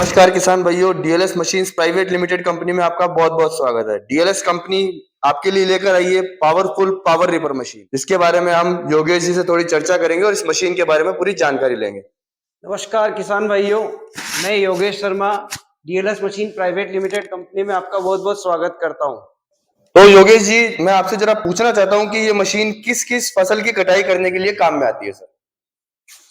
नमस्कार किसान भाइयों, DLS machines private limited company में आपका बहुत बहुत स्वागत है। डीएलएस कंपनी आपके लिए लेकर आई है पावरफुल पावर रिपर मशीन। इसके बारे में हम योगेश जी से थोड़ी चर्चा करेंगे और इस मशीन के बारे में पूरी जानकारी लेंगे। नमस्कार किसान भाइयों, मैं Yogesh Sharma DLS machine private limited company में आपका बहुत बहुत स्वागत करता हूं। तो योगेश जी, मैं आपसे जरा पूछना चाहता हूं कि ये मशीन किस किस फसल की कटाई करने के लिए काम में आती है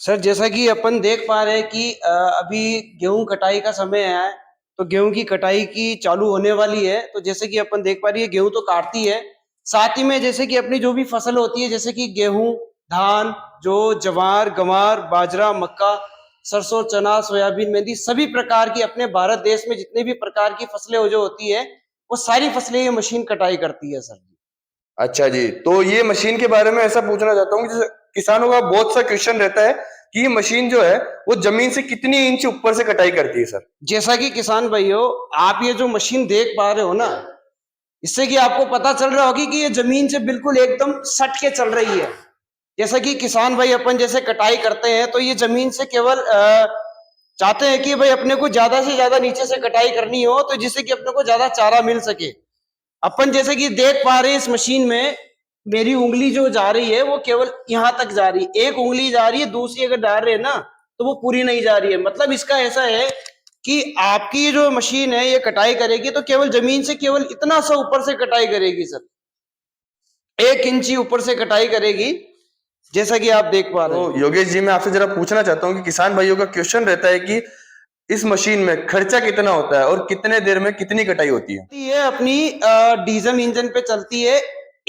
सर, जैसा कि अपन देख पा रहे हैं कि अभी गेहूं कटाई का समय है, तो गेहूं की कटाई की चालू होने वाली है। तो जैसे कि अपन देख पा रही है, गेहूं तो काटती है, साथ ही में जैसे कि अपनी जो भी फसल होती है, जैसे कि गेहूं, धान, जो जवार, गंवार, बाजरा, मक्का, सरसों, चना, सोयाबीन, मेथी, सभी प्रकार की अपने भारत देश में जितने भी प्रकार की फसलें जो होती है, वो सारी फसलें ये मशीन कटाई करती है सर। अच्छा जी, तो ये मशीन के बारे में ऐसा पूछना चाहता हूँ कि जैसे किसानों का बहुत सा क्वेश्चन रहता है कि ये मशीन जो है वो जमीन से कितनी इंच ऊपर से कटाई करती है सर। जैसा कि किसान भाइयों, आप ये जो मशीन देख पा रहे हो ना, इससे कि आपको पता चल रहा होगी कि ये जमीन से बिल्कुल एकदम सट के चल रही है। जैसा कि किसान भाई अपन जैसे कटाई करते हैं, तो ये जमीन से केवल चाहते हैं कि भाई अपने को ज्यादा से ज्यादा नीचे से कटाई करनी हो, तो जिससे कि अपने को ज्यादा चारा मिल सके। अपन जैसे कि देख पा रहे हैं इस मशीन में, मेरी उंगली जो जा रही है वो केवल यहां तक जा रही है, एक उंगली जा रही है, दूसरी अगर डाल रहे हैं ना तो वो पूरी नहीं जा रही है। मतलब इसका ऐसा है कि आपकी ये जो मशीन है ये कटाई करेगी तो केवल जमीन से केवल इतना सा ऊपर से कटाई करेगी सर, 1 इंची ऊपर से कटाई करेगी, जैसा कि आप देख पा रहे हैं। तो योगेश जी, मैं आपसे जरा पूछना चाहता हूँ कि किसान भाइयों का क्वेश्चन रहता है कि इस मशीन में खर्चा कितना होता है और कितने देर में कितनी कटाई होती है। ये अपनी डीजल इंजन पे चलती है।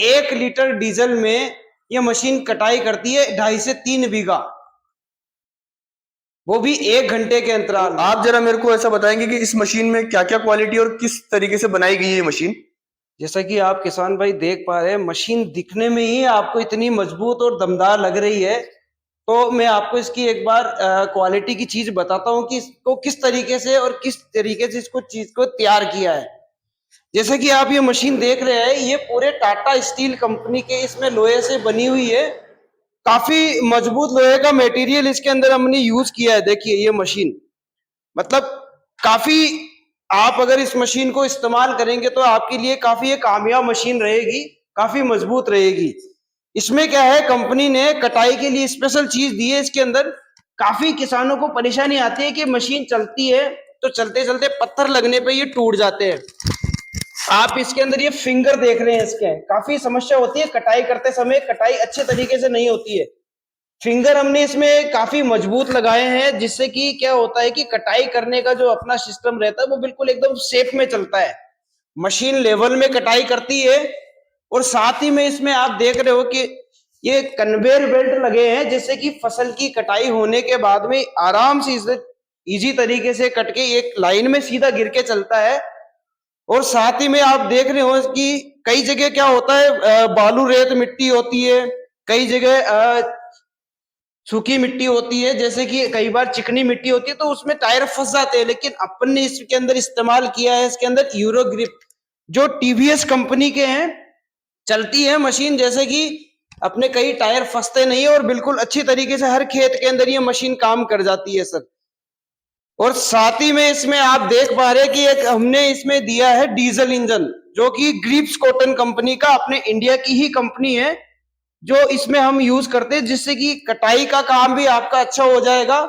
1 लीटर डीजल में ये मशीन कटाई करती है 2.5 से 3 बीघा, वो भी 1 घंटे के अंतराल। आप जरा मेरे को ऐसा बताएंगे कि इस मशीन में क्या क्या क्वालिटी और किस तरीके से बनाई गई है ये मशीन। जैसा कि आप किसान भाई देख पा रहे हैं, मशीन दिखने में ही आपको इतनी मजबूत और दमदार लग रही है। तो मैं आपको इसकी एक बार क्वालिटी की चीज बताता हूँ कि इसको किस तरीके से और किस तरीके से इसको चीज को तैयार किया है। जैसे कि आप ये मशीन देख रहे हैं, ये पूरे टाटा स्टील कंपनी के इसमें लोहे से बनी हुई है। काफी मजबूत लोहे का मटेरियल इसके अंदर हमने यूज किया है। देखिए ये मशीन, मतलब काफी, आप अगर इस मशीन को इस्तेमाल करेंगे तो आपके लिए काफी ये कामयाब मशीन रहेगी, काफी मजबूत रहेगी। इसमें क्या है, कंपनी ने कटाई के लिए स्पेशल चीज दी है इसके अंदर। काफी किसानों को परेशानी आती है कि मशीन चलती है तो चलते चलते पत्थर लगने पे ये टूट जाते हैं। आप इसके अंदर ये फिंगर देख रहे हैं, इसके काफी समस्या होती है कटाई करते समय, कटाई अच्छे तरीके से नहीं होती है। फिंगर हमने इसमें काफी मजबूत लगाए हैं, जिससे कि क्या होता है कि कटाई करने का जो अपना सिस्टम रहता है वो बिल्कुल एकदम सेफ में चलता है। मशीन लेवल में कटाई करती है। और साथ ही में इसमें आप देख रहे हो कि ये कन्वेयर बेल्ट लगे हैं, जिससे कि फसल की कटाई होने के बाद में आराम से इसे इजी तरीके से कट के एक लाइन में सीधा गिर के चलता है। और साथ ही में आप देख रहे हो कि कई जगह क्या होता है, बालू रेत मिट्टी होती है, कई जगह सूखी मिट्टी होती है, जैसे कि कई बार चिकनी मिट्टी होती है, तो उसमें टायर फंस जाते हैं। लेकिन अपन ने इसके अंदर इस्तेमाल किया है, इसके अंदर यूरो ग्रिप जो टीवीएस कंपनी के हैं, चलती है मशीन, जैसे कि अपने कई टायर फंसते नहीं है और बिल्कुल अच्छी तरीके से हर खेत के अंदर ये मशीन काम कर जाती है सर। और साथ ही में इसमें आप देख पा रहे हैं कि एक हमने इसमें दिया है डीजल इंजन, जो कि ग्रिप्स कॉटन कंपनी का, अपने इंडिया की ही कंपनी है, जो इसमें हम यूज करते हैं, जिससे कि कटाई का काम भी आपका अच्छा हो जाएगा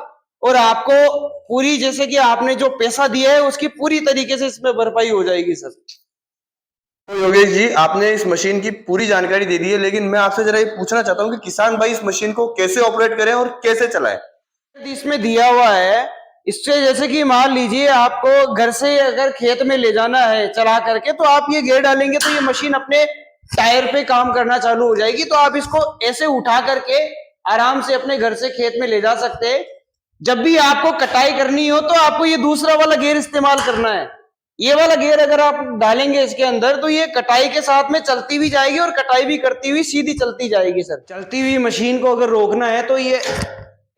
और आपको पूरी, जैसे कि आपने जो पैसा दिया है उसकी पूरी तरीके से इसमें भरपाई हो जाएगी सर। तो योगेश जी, आपने इस मशीन की पूरी जानकारी दे दी है, लेकिन मैं आपसे जरा ये पूछना चाहता हूँ कि किसान भाई इस मशीन को कैसे ऑपरेट करें और कैसे चलाएं। इसमें दिया हुआ है, इससे जैसे कि मान लीजिए आपको घर से अगर खेत में ले जाना है चला करके, तो आप ये गियर डालेंगे तो ये मशीन अपने टायर पे काम करना चालू हो जाएगी। तो आप इसको ऐसे उठा करके आराम से अपने घर से खेत में ले जा सकते हैं। जब भी आपको कटाई करनी हो तो आपको ये दूसरा वाला गियर इस्तेमाल करना है। ये वाला गियर अगर आप डालेंगे इसके अंदर, तो ये कटाई के साथ में चलती भी जाएगी और कटाई भी करती हुई सीधी चलती जाएगी सर। चलती हुई मशीन को अगर रोकना है तो ये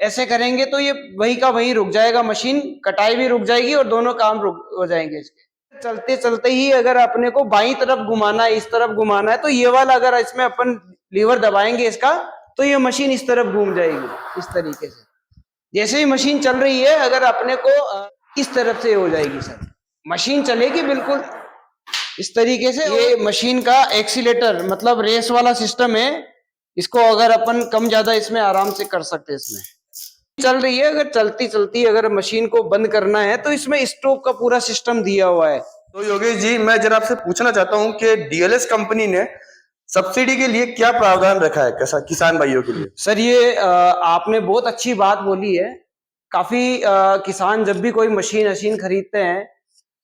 ऐसे करेंगे तो ये वही का वही रुक जाएगा, मशीन कटाई भी रुक जाएगी और दोनों काम रुक हो जाएंगे इसके। चलते चलते ही अगर अपने को बाईं तरफ घुमाना है, इस तरफ घुमाना है, तो ये वाला अगर इसमें अपन लीवर दबाएंगे इसका, तो ये मशीन इस तरफ घूम जाएगी इस तरीके से। जैसे ही मशीन चल रही है, अगर अपने को इस तरफ से हो जाएगी सर, मशीन चलेगी बिल्कुल इस तरीके से। ये मशीन का एक्सीलेटर मतलब रेस वाला सिस्टम है, इसको अगर अपन कम ज्यादा इसमें आराम से कर सकते हैं। इसमें चल रही है, अगर चलती चलती अगर मशीन को बंद करना है तो इसमें स्टॉप का पूरा सिस्टम दिया हुआ है। तो योगेश जी, मैं जरा आपसे पूछना चाहता हूँ कि डीएलएस कंपनी ने सब्सिडी के लिए क्या प्रावधान रखा है किसान भाइयों के लिए? सर ये आपने बहुत अच्छी बात बोली है। काफी किसान जब भी कोई मशीन खरीदते हैं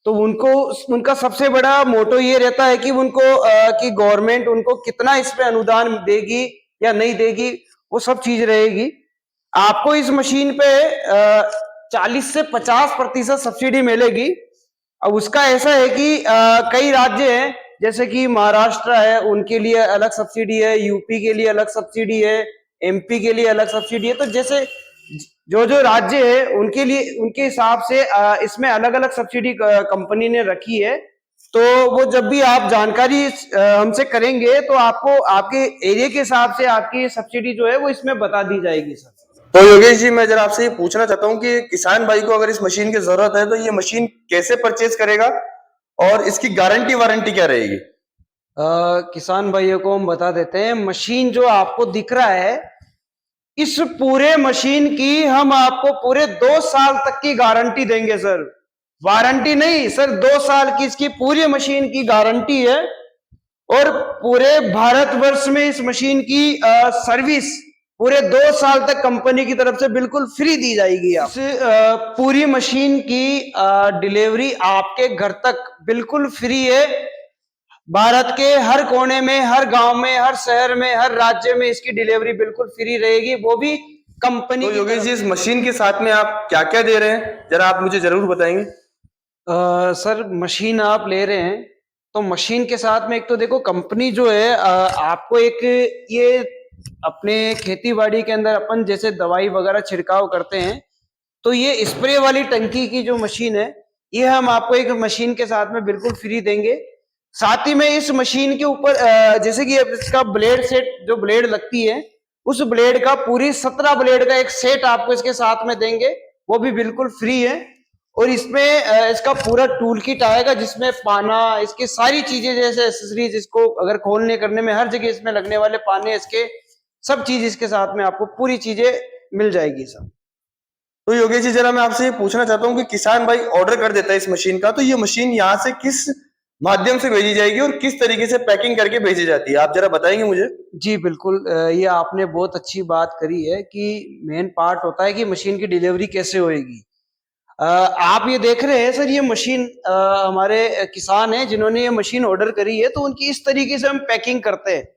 तो उनको उनका सबसे बड़ा मोटो ये रहता है कि उनको कि गवर्नमेंट उनको कितना इस पे अनुदान देगी या नहीं देगी, वो सब चीज रहेगी। आपको इस मशीन पे 40 से 50% सब्सिडी मिलेगी। अब उसका ऐसा है कि कई राज्य हैं जैसे कि महाराष्ट्र है, उनके लिए अलग सब्सिडी है, यूपी के लिए अलग सब्सिडी है, एमपी के लिए अलग सब्सिडी है। तो जैसे जो जो राज्य है उनके लिए उनके हिसाब से इसमें अलग अलग सब्सिडी कंपनी ने रखी है। तो वो जब भी आप जानकारी हमसे करेंगे तो आपको आपके एरिया के हिसाब से आपकी सब्सिडी जो है वो इसमें बता दी जाएगी सर। तो योगेश जी, मैं जरा आपसे ये पूछना चाहता हूँ कि किसान भाई को अगर इस मशीन की जरूरत है तो ये मशीन कैसे परचेज करेगा और इसकी गारंटी वारंटी क्या रहेगी? किसान भाइयों को हम बता देते हैं, मशीन जो आपको दिख रहा है इस पूरे मशीन की हम आपको पूरे 2 साल तक की गारंटी देंगे सर। वारंटी नहीं सर, 2 साल की इसकी पूरी मशीन की गारंटी है। और पूरे भारतवर्ष में इस मशीन की सर्विस पूरे 2 साल तक कंपनी की तरफ से बिल्कुल फ्री दी जाएगी। आप पूरी मशीन की डिलीवरी आपके घर तक बिल्कुल फ्री है। भारत के हर कोने में, हर गांव में, हर शहर में, हर राज्य में इसकी डिलीवरी बिल्कुल फ्री रहेगी, वो भी कंपनी। तो योगेश जी, इस मशीन के साथ में आप क्या क्या दे रहे हैं, जरा आप मुझे जरूर बताएंगे। सर मशीन आप ले रहे हैं तो मशीन के साथ में एक तो देखो कंपनी जो है आपको एक ये अपने खेती बाड़ी के अंदर अपन जैसे दवाई वगैरह छिड़काव करते हैं तो ये स्प्रे वाली टंकी की जो मशीन है ये हम आपको एक मशीन के साथ में बिल्कुल फ्री देंगे। साथ ही में इस मशीन के ऊपर जैसे कि इसका ब्लेड सेट जो ब्लेड लगती है उस ब्लेड का पूरी 17 ब्लेड का एक सेट आपको इसके साथ में देंगे, वो भी बिल्कुल फ्री है। और इसमें इसका पूरा टूल किट आएगा जिसमें पाना, इसकी सारी चीजें जैसे एसेसरीज, इसको अगर खोलने करने में हर जगह इसमें लगने वाले पाने, इसके सब चीज इसके साथ में आपको पूरी चीजें मिल जाएगी सब। तो योगेश जी, जरा मैं आपसे ये पूछना चाहता हूँ कि किसान भाई ऑर्डर कर देता है इस मशीन का, तो ये मशीन यहाँ से किस माध्यम से भेजी जाएगी और किस तरीके से पैकिंग करके भेजी जाती है, आप जरा बताएंगे मुझे? जी बिल्कुल, ये आपने बहुत अच्छी बात करी है कि मेन पार्ट होता है कि मशीन की डिलीवरी कैसे होएगी। आप ये देख रहे हैं सर, ये मशीन हमारे किसान हैं जिन्होंने ये मशीन ऑर्डर करी है, तो उनकी इस तरीके से हम पैकिंग करते हैं।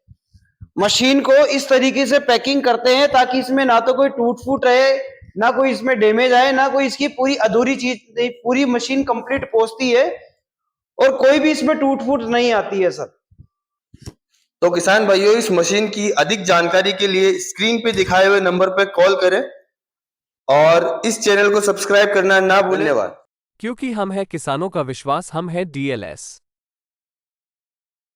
मशीन को इस तरीके से पैकिंग करते हैं ताकि इसमें ना तो कोई टूट फूट रहे, ना कोई इसमें डैमेज आए, ना कोई इसकी पूरी अधूरी चीज, पूरी मशीन कंप्लीट पहुंचती है और कोई भी इसमें टूट फूट नहीं आती है सर। तो किसान भाइयों, इस मशीन की अधिक जानकारी के लिए स्क्रीन पे दिखाए हुए नंबर पर कॉल करें और इस चैनल को सब्सक्राइब करना ना भूलें। धन्यवाद। क्योंकि हम है किसानों का विश्वास, हम है डीएलएस।